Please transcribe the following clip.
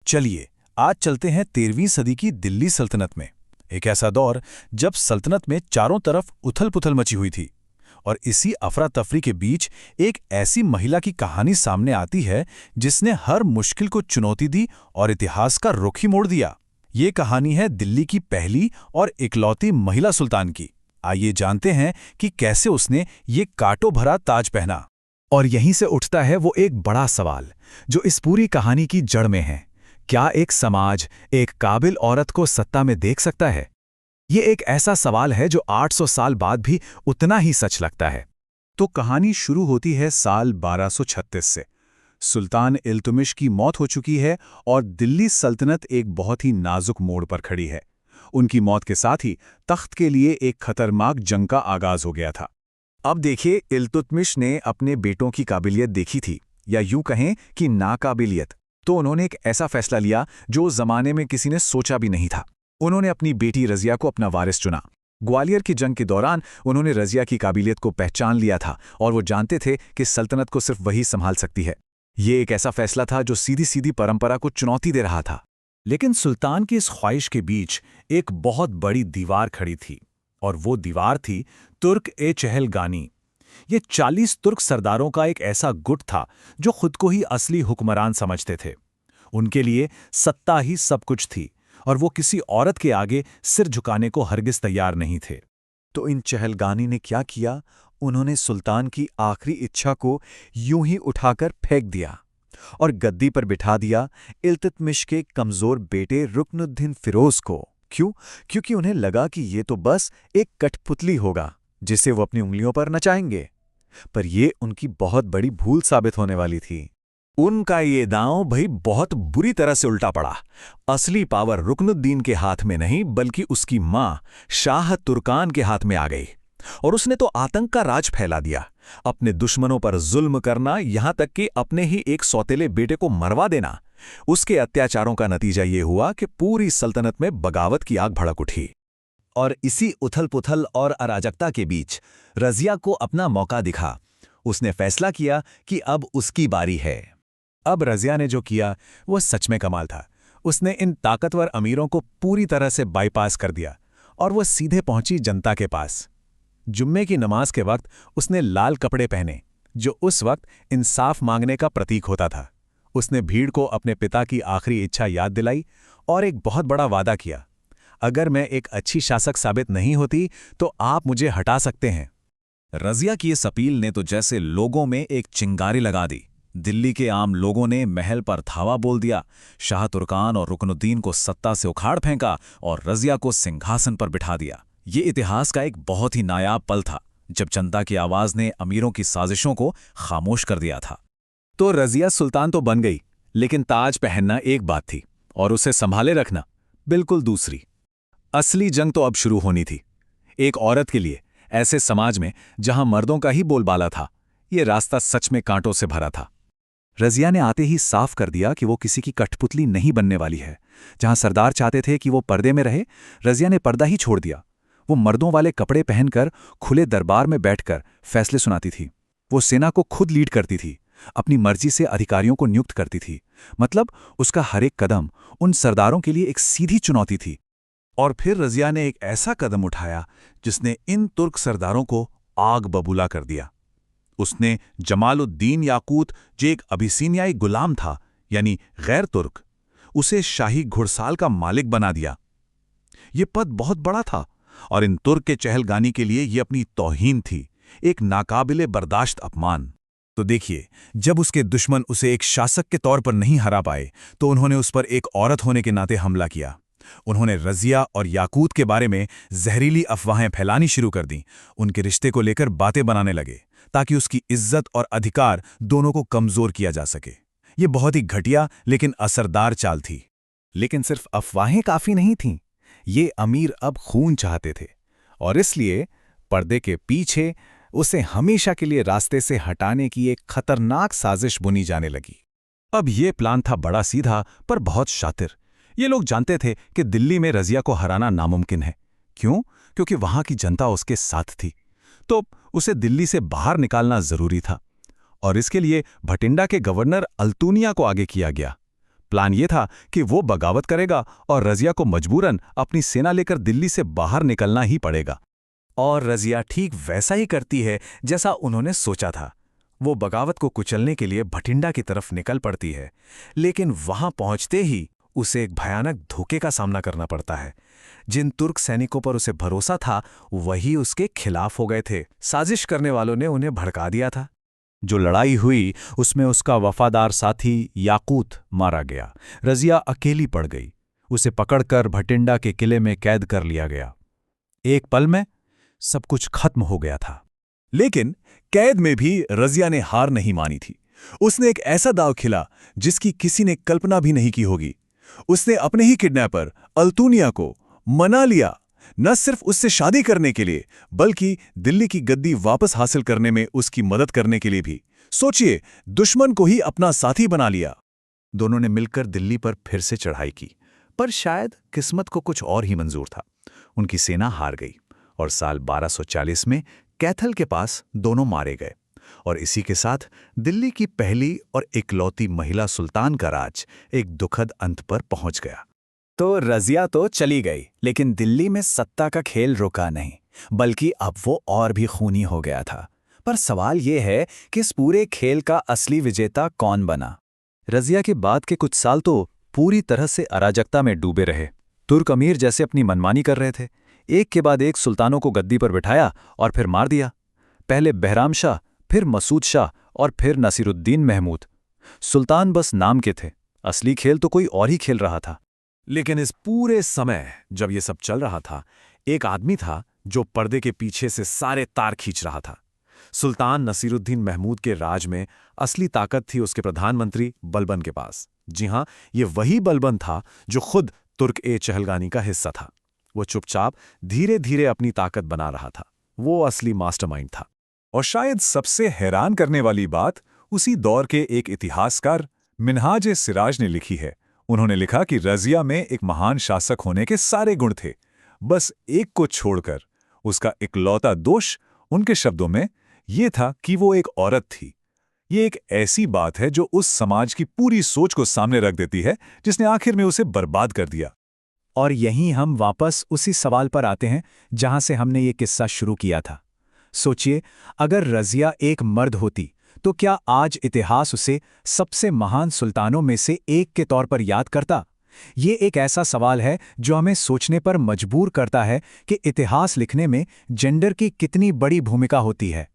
चलिए आज चलते हैं 13वीं सदी की दिल्ली सल्तनत में। एक ऐसा दौर जब सल्तनत में चारों तरफ उथल-पुथल मची हुई थी और इसी अफरा तफरी के बीच एक ऐसी महिला की कहानी सामने आती है जिसने हर मुश्किल को चुनौती दी और इतिहास का रुख ही मोड़ दिया। ये कहानी है दिल्ली की पहली और इकलौती महिला सुल्तान की। आइए जानते हैं कि कैसे उसने ये कांटों भरा ताज पहना। और यहीं से उठता है वो एक बड़ा सवाल जो इस पूरी कहानी की जड़ में है। क्या एक समाज एक काबिल औरत को सत्ता में देख सकता है? ये एक ऐसा सवाल है जो 800 साल बाद भी उतना ही सच लगता है। तो कहानी शुरू होती है साल 1236 से। सुल्तान इल्तुमिश की मौत हो चुकी है और दिल्ली सल्तनत एक बहुत ही नाजुक मोड़ पर खड़ी है। उनकी मौत के साथ ही तख्त के लिए एक खतरनाक जंग का आगाज हो गया था। अब देखिए, इल्तुतमिश ने अपने बेटों की काबिलियत देखी थी, या यूं कहें कि नाकाबिलियत। तो उन्होंने एक ऐसा फैसला लिया जो उस जमाने में किसी ने सोचा भी नहीं था। उन्होंने अपनी बेटी रज़िया को अपना वारिस चुना। ग्वालियर की जंग के दौरान उन्होंने रज़िया की काबिलियत को पहचान लिया था और वो जानते थे कि सल्तनत को सिर्फ वही संभाल सकती है। ये एक ऐसा फैसला था जो सीधी सीधी परंपरा को चुनौती दे रहा था। लेकिन सुल्तान की इस ख्वाहिश के बीच एक बहुत बड़ी दीवार खड़ी थी, और वो दीवार थी तुर्क-ए-चहलगानी। ये 40 तुर्क सरदारों का एक ऐसा गुट था जो खुद को ही असली हुक्मरान समझते थे। उनके लिए सत्ता ही सब कुछ थी और वो किसी औरत के आगे सिर झुकाने को हरगिज तैयार नहीं थे। तो इन चहलगानी ने क्या किया? उन्होंने सुल्तान की आखिरी इच्छा को यूं ही उठाकर फेंक दिया और गद्दी पर बिठा दिया इल्तुतमिश के कमजोर बेटे रुकनुद्दीन फिरोज को। क्यों? क्योंकि उन्हें लगा कि ये तो बस एक कठपुतली होगा जिसे वो अपनी उंगलियों पर नचाएंगे। पर ये उनकी बहुत बड़ी भूल साबित होने वाली थी। उनका ये दांव भाई बहुत बुरी तरह से उल्टा पड़ा। असली पावर रुकनुद्दीन के हाथ में नहीं बल्कि उसकी मां शाह तुर्कान के हाथ में आ गई, और उसने तो आतंक का राज फैला दिया। अपने दुश्मनों पर जुल्म करना, यहां तक कि अपने ही एक सौतेले बेटे को मरवा देना। उसके अत्याचारों का नतीजा ये हुआ कि पूरी सल्तनत में बगावत की आग भड़क उठी। और इसी उथल-पुथल और अराजकता के बीच रज़िया को अपना मौका दिखा। उसने फैसला किया कि अब उसकी बारी है। अब रज़िया ने जो किया वो सच में कमाल था। उसने इन ताकतवर अमीरों को पूरी तरह से बाईपास कर दिया और वो सीधे पहुंची जनता के पास। जुम्मे की नमाज के वक्त उसने लाल कपड़े पहने, जो उस वक्त इंसाफ मांगने का प्रतीक होता था। उसने भीड़ को अपने पिता की आखिरी इच्छा याद दिलाई और एक बहुत बड़ा वादा किया, अगर मैं एक अच्छी शासक साबित नहीं होती तो आप मुझे हटा सकते हैं। रज़िया की इस अपील ने तो जैसे लोगों में एक चिंगारी लगा दी। दिल्ली के आम लोगों ने महल पर धावा बोल दिया, शाह तुर्कान और रुकनुद्दीन को सत्ता से उखाड़ फेंका और रज़िया को सिंहासन पर बिठा दिया। ये इतिहास का एक बहुत ही नायाब पल था जब जनता की आवाज ने अमीरों की साजिशों को खामोश कर दिया था। तो रज़िया सुल्तान तो बन गई, लेकिन ताज पहनना एक बात थी और उसे संभाले रखना बिल्कुल दूसरी। असली जंग तो अब शुरू होनी थी। एक औरत के लिए ऐसे समाज में जहां मर्दों का ही बोलबाला था, ये रास्ता सच में कांटों से भरा था। रज़िया ने आते ही साफ कर दिया कि वो किसी की कठपुतली नहीं बनने वाली है। जहां सरदार चाहते थे कि वो पर्दे में रहे, रज़िया ने पर्दा ही छोड़ दिया। वो मर्दों वाले कपड़े पहनकर खुले दरबार में बैठकर फैसले सुनाती थी। वो सेना को खुद लीड करती थी, अपनी मर्जी से अधिकारियों को नियुक्त करती थी। मतलब उसका हर एक कदम उन सरदारों के लिए एक सीधी चुनौती थी। और फिर रज़िया ने एक ऐसा कदम उठाया जिसने इन तुर्क सरदारों को आग बबूला कर दिया। उसने जमालुद्दीन याकूत, जो एक अबिसीनियाई गुलाम था यानी गैर तुर्क, उसे शाही घुड़साल का मालिक बना दिया। ये पद बहुत बड़ा था और इन तुर्क के चहलगानी के लिए ये अपनी तौहीन थी, एक नाकाबिले बर्दाश्त अपमान। तो देखिए, जब उसके दुश्मन उसे एक शासक के तौर पर नहीं हरा पाए तो उन्होंने उस पर एक औरत होने के नाते हमला किया। उन्होंने रज़िया और याकूत के बारे में जहरीली अफवाहें फैलानी शुरू कर दी। उनके रिश्ते को लेकर बातें बनाने लगे ताकि उसकी इज्जत और अधिकार दोनों को कमजोर किया जा सके। ये बहुत ही घटिया लेकिन असरदार चाल थी। लेकिन सिर्फ अफवाहें काफी नहीं थीं। ये अमीर अब खून चाहते थे और इसलिए पर्दे के पीछे उसे हमेशा के लिए रास्ते से हटाने की एक खतरनाक साजिश बुनी जाने लगी। अब ये प्लान था बड़ा सीधा पर बहुत शातिर। ये लोग जानते थे कि दिल्ली में रज़िया को हराना नामुमकिन है। क्यों? क्योंकि वहां की जनता उसके साथ थी। तो उसे दिल्ली से बाहर निकालना जरूरी था और इसके लिए भटिंडा के गवर्नर अल्तूनिया को आगे किया गया। प्लान ये था कि वो बगावत करेगा और रज़िया को मजबूरन अपनी सेना लेकर दिल्ली से बाहर निकलना ही पड़ेगा। और रज़िया ठीक वैसा ही करती है जैसा उन्होंने सोचा था। वो बगावत को कुचलने के लिए भटिंडा की तरफ निकल पड़ती है, लेकिन वहां पहुंचते ही उसे एक भयानक धोखे का सामना करना पड़ता है। जिन तुर्क सैनिकों पर उसे भरोसा था वही उसके खिलाफ हो गए थे। साजिश करने वालों ने उन्हें भड़का दिया था। जो लड़ाई हुई उसमें उसका वफादार साथी याकूत मारा गया। रज़िया अकेली पड़ गई। उसे पकड़कर भटिंडा के किले में कैद कर लिया गया। एक पल में सब कुछ खत्म हो गया था। लेकिन कैद में भी रज़िया ने हार नहीं मानी थी। उसने एक ऐसा दांव खिला जिसकी किसी ने कल्पना भी नहीं की होगी। उसने अपने ही किडनैपर अल्तूनिया को मना लिया, न सिर्फ उससे शादी करने के लिए बल्कि दिल्ली की गद्दी वापस हासिल करने में उसकी मदद करने के लिए भी। सोचिए, दुश्मन को ही अपना साथी बना लिया। दोनों ने मिलकर दिल्ली पर फिर से चढ़ाई की, पर शायद किस्मत को कुछ और ही मंजूर था। उनकी सेना हार गई और साल 1240 में कैथल के पास दोनों मारे गए। और इसी के साथ दिल्ली की पहली और इकलौती महिला सुल्तान का राज एक दुखद अंत पर पहुंच गया। तो रज़िया तो चली गई, लेकिन दिल्ली में सत्ता का खेल रुका नहीं, बल्कि अब वो और भी खूनी हो गया था। पर सवाल ये है कि इस पूरे खेल का असली विजेता कौन बना? रज़िया के बाद के कुछ साल तो पूरी तरह से अराजकता में डूबे रहे। तुर्क अमीर जैसे अपनी मनमानी कर रहे थे। एक के बाद एक सुल्तानों को गद्दी पर बिठाया और फिर मार दिया। पहले बहराम शाह, फिर मसूद शाह और फिर नसीरुद्दीन महमूद। सुल्तान बस नाम के थे, असली खेल तो कोई और ही खेल रहा था। लेकिन इस पूरे समय जब ये सब चल रहा था, एक आदमी था जो पर्दे के पीछे से सारे तार खींच रहा था। सुल्तान नसीरुद्दीन महमूद के राज में असली ताकत थी उसके प्रधानमंत्री बलबन के पास। जी हां, ये वही बलबन था जो खुद तुर्क-ए-चहलगानी का हिस्सा था। वो चुपचाप धीरे धीरे अपनी ताकत बना रहा था। वो असली मास्टरमाइंड था। और शायद सबसे हैरान करने वाली बात उसी दौर के एक इतिहासकार मिन्हाज-ए-सिराज ने लिखी है। उन्होंने लिखा कि रज़िया में एक महान शासक होने के सारे गुण थे, बस एक को छोड़कर। उसका इकलौता दोष, उनके शब्दों में, ये था कि वो एक औरत थी। ये एक ऐसी बात है जो उस समाज की पूरी सोच को सामने रख देती है जिसने आखिर में उसे बर्बाद कर दिया। और यहीं हम वापस उसी सवाल पर आते हैं जहां से हमने ये किस्सा शुरू किया था। सोचिए, अगर रज़िया एक मर्द होती तो क्या आज इतिहास उसे सबसे महान सुल्तानों में से एक के तौर पर याद करता? ये एक ऐसा सवाल है जो हमें सोचने पर मजबूर करता है कि इतिहास लिखने में जेंडर की कितनी बड़ी भूमिका होती है।